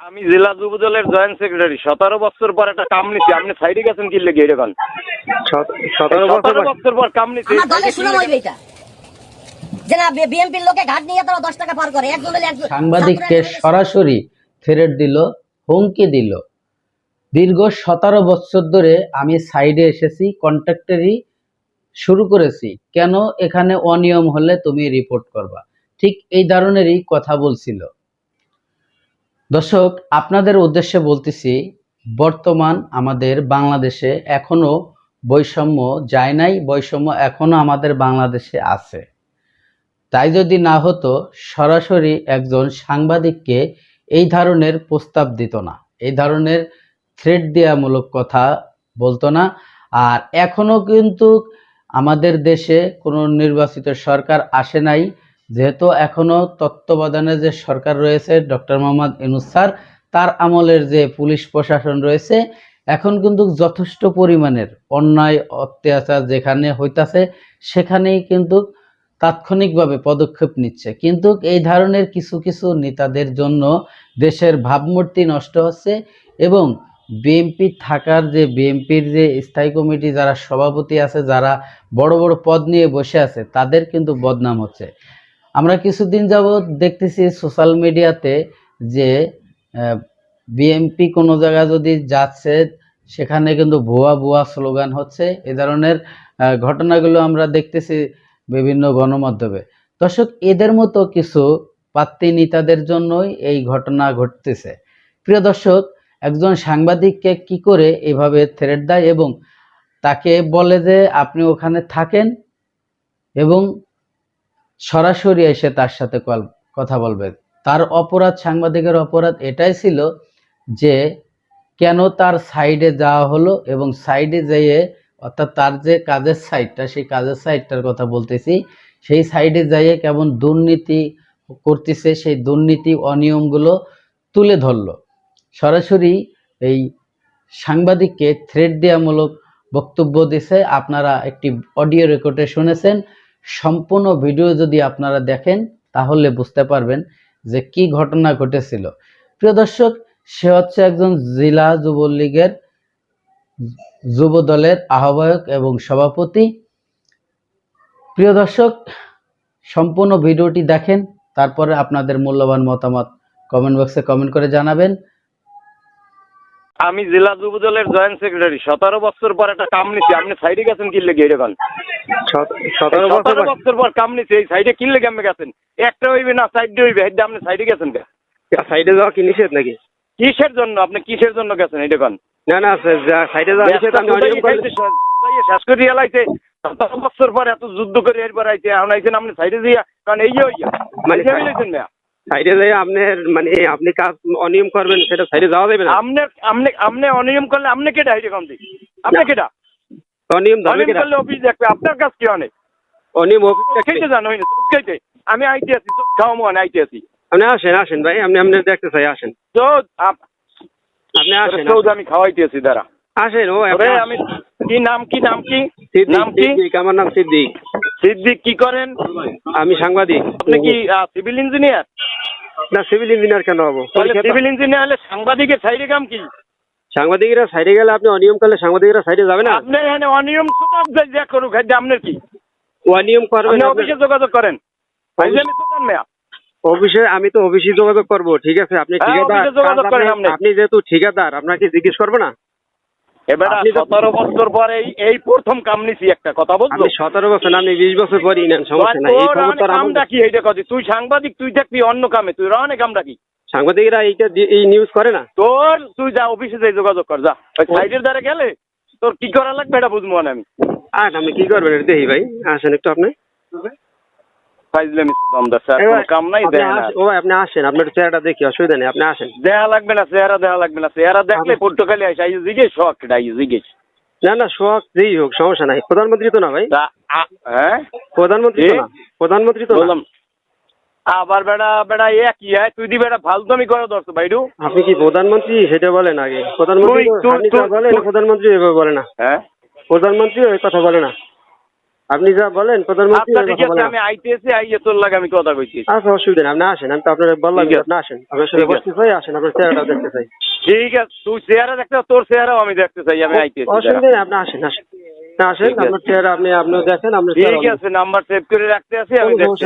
আমি জেলা যুব দলের জয়েন্ট সেক্রেটারি। 17 বছর পর একটা কাম নিছি, আপনি সাইডে গেছেন কি লেগে এটা কোন? 17 বছর পর কাম নিছি। আমার দলে শুনো হইবে এটা যে না বিএনপির লোকে ঘাট নিয়ে তারা 10 টাকা পার করে, একজন হলে একজন সাংবাদিককে সরাসরি থ্রেট দিল, হুমকি দিল। দীর্ঘ 17 বছর ধরে আমি সাইডে এসেছি, কন্ট্রাক্টরি শুরু করেছি, কেন এখানে অনিয়ম হলে তুমি রিপোর্ট করবা, ঠিক এই ধরনেরই কথা বলছিল। দর্শক, আপনাদের উদ্দেশ্যে বলতেছি, বর্তমান আমাদের বাংলাদেশে এখনো বৈষম্য যায় নাই, বৈষম্য এখনো আমাদের বাংলাদেশে আছে। তাই যদি না হতো, সরাসরি একজন সাংবাদিককে এই ধরনের প্রস্তাব দিত না, এই ধরনের থ্রেট দেওয়ামূলক কথা বলতো না। আর এখনো কিন্তু আমাদের দেশে কোনো নির্বাচিত সরকার আসে নাই, যেহেতু এখনো তত্ত্বাবধানে যে সরকার রয়েছে ডক্টর মোহাম্মদ ইউনূস স্যার, তার আমলের যে পুলিশ প্রশাসন রয়েছে, এখন কিন্তু যথেষ্ট পরিমাণের অন্যায় অত্যাচার যেখানে হইতাছে সেখানেই কিন্তু তাৎক্ষণিকভাবে পদক্ষেপ নিচ্ছে। কিন্তু এই ধরনের কিছু কিছু নেতাদের জন্য দেশের ভাবমূর্তি নষ্ট হচ্ছে এবং বিএনপি থাকার যে বিএনপির যে স্থায়ী কমিটি যারা সভাপতি আছে, যারা বড় বড় পদ নিয়ে বসে আছে, তাদের কিন্তু বদনাম হচ্ছে। আমরা কিছুদিন যাবৎ দেখতেছি সোশ্যাল মিডিয়াতে যে বিএনপি কোনো জায়গায় যদি যাচ্ছে সেখানে কিন্তু ভুয়া ভুয়া স্লোগান হচ্ছে, এ ধরনের ঘটনাগুলো আমরা দেখতেছি বিভিন্ন গণমাধ্যমে। দর্শক, এদের মতো কিছু পাত্রী নেতাদের জন্যই এই ঘটনা ঘটতেছে। প্রিয় দর্শক, একজন সাংবাদিককে কি করে এভাবে থ্রেট দেয় এবং তাকে বলে যে আপনি ওখানে থাকেন এবং সরাসরি এসে তার সাথে কথা বলবে। তার অপরাধ, সাংবাদিকের অপরাধ এটাই ছিল যে কেন তার সাইডে যাওয়া হলো এবং সাইডে যেয়ে, অর্থাৎ তার যে কাজের সাইডটা, সেই কাজের সাইডটার কথা বলতেছি, সেই সাইডে যাইয়ে কেমন দুর্নীতি করতেছে, সেই দুর্নীতি অনিয়মগুলো তুলে ধরলো। সরাসরি এই সাংবাদিককে থ্রেট দেওয়ামূলক বক্তব্য দিছে। আপনারা একটি অডিও রেকর্ডে শুনেছেন, সম্পূর্ণ ভিডিও যদি আপনারা দেখেন তাহলে বুঝতে পারবেন যে কি ঘটনা ঘটেছিল। প্রিয় দর্শক, সে হচ্ছে একজন জেলা যুবলীগের যুব দলের আহ্বায়ক এবং সভাপতি। প্রিয় দর্শক, সম্পূর্ণ ভিডিওটি দেখেন, তারপরে আপনাদের মূল্যবান মতামত কমেন্ট বক্সে কমেন্ট করে জানাবেন। আমি জেলা যুব দলের জয়েন্ট সেক্রেটারি। 17 বছর পর একটা কাম নিছি, আপনি সাইডে গেছেন কি লেগে এটা কোন? 17 বছর পর কাম নিছি, এই সাইডে কি লেগে আপনি গেছেন? একটা হইবে না, সাইডে হইবে, হেডে আপনি সাইডে গেছেন কে? সাইডে যাওয়া কি নিষেধ নাকি? কিসের জন্য আপনি কিসের জন্য গেছেন এটা কোন? না না স্যার, সাইডে যাওয়া নিষেধ। আমি অনিয়ম করলে শেষ করে এলাইছে 17 বছর পর এত যুদ্ধ করে এরপর আইছে, এখন আইছেন আপনি সাইডে যাইয়া, কারণ এই হইয়া মানে মিলাইছেন না। সাইডে যাই আপনার মানে আপনি কাজ অনিয়ম করবেন, সেটা সাইডে যাওয়া যাবে না। আপনি অনিয়ম করলে আপনি কেটা হাইটে কম দিই? আপনি কেটা অনিয়ম ধরবে অনিয়ম কেটা? করলে অফিস দেখবে, আপনার কাজ কি অনেক অনিয়ম অফিস খেতে জানো হইনি খেতে। আমি আইতে আছি, সব খাওয়া মনে আইতে আছি। আপনি আসেন, আসেন ভাই, আপনি আপনার দেখতে চাই, আসেন তো আপনি আসেন, আমি খাওয়াইতে আছি দাঁড়া আসেন। ও আমি কি নাম কি নাম কি নাম কি? সিদ্দিক, আমার নাম সিদ্দিক। সিদ্দিক, কি করেন? আমি সাংবাদিক। আপনি কি সিভিল ইঞ্জিনিয়ার? না, সিভিল ইঞ্জিনিয়ার কেন হবো? সিভিল ইঞ্জিনিয়ার হলে সাংবাদিকের সাইডে কাম কি? সাংবাদিকরা সাইডে গেলে আপনি অনিয়ম করলে সাংবাদিকরা সাইডে যাবে না? আপনি এখানে অনিয়ম যা করুক, আপনার কি অনিয়ম করবেন? অফিসে যোগাযোগ করেন। অফিসে আমি তো অফিসে যোগাযোগ করবো, ঠিক আছে। আপনি ঠিকাদার, আপনি যেহেতু ঠিকাদার, আপনাকে জিজ্ঞেস করবো না? এবার 17 বছর পরে এই প্রথম কাম নিছি, একটা কথা বলছো। 17 বছর, আপনি 20 বছর পরই নেন, সমস্যা নাই। এই খবর তো কামটা কি এইটা কথা? তুই সাংবাদিক, তুই থাকবি অন্য কামে, তুই অনেক কামটা কি? সাংবাদিকরা এই নিউজ করে না। তুই যা অফিসে যাই যোগাযোগ কর, যা। ওই সাইডের দ্বারা গেলে তোর কি করা লাগবে এটা বুঝবো না আমি। আপনি কি করবেন এটা দেখি ভাই, আসেন একটু। আপনি কাম নাই, ও ভাই আপনি আসেন, আপনার চেহারাটা দেখি, অসুবিধা নেই, আপনি আসেন। দেয়া লাগবে না, চেহারা দেওয়া লাগবে না। চেহারা দেখলে পর্তুগালে আসে জিজ্ঞেস শখ জিজ্ঞেস। না না, শখ যেই হোক, সমস্যা নাই। প্রধানমন্ত্রী তো না ভাই। হ্যাঁ, প্রধানমন্ত্রী তো না, প্রধানমন্ত্রী তো বললাম। আবার বেড়া কি হয়? তুই দি বেড়া ফালতুমি করে দর্শ বাইডু। আপনি কি প্রধানমন্ত্রী সেটা বলেন আগে। প্রধানমন্ত্রী বলে না, প্রধানমন্ত্রী এভাবে বলে না। হ্যাঁ, প্রধানমন্ত্রী ওই কথা বলে না। আপনি যা বলেন প্রধানমন্ত্রী আচ্ছা ঠিক আছে, আমি আইতেছি, আইয়ে তোর লাগে আমি কথা কইছি। আচ্ছা অসুবিধা নেই, আপনি আসেন, আমি তো আপনার বললাম আপনি আসেন, আপনার সাথে বসতে চাই, আসেন আপনার চেহারাটা দেখতে চাই। ঠিক আছে, তুই চেহারা দেখতে, তোর চেহারাও আমি দেখতে চাই, আমি আইতেছি। অসুবিধা নেই, আপনি আসেন, আসেন আসেন, আপনার চেহারা আপনিও দেখেন, আপনার ঠিক আছে, নাম্বার সেভ করে রাখতে আছি, আমি দেখতে।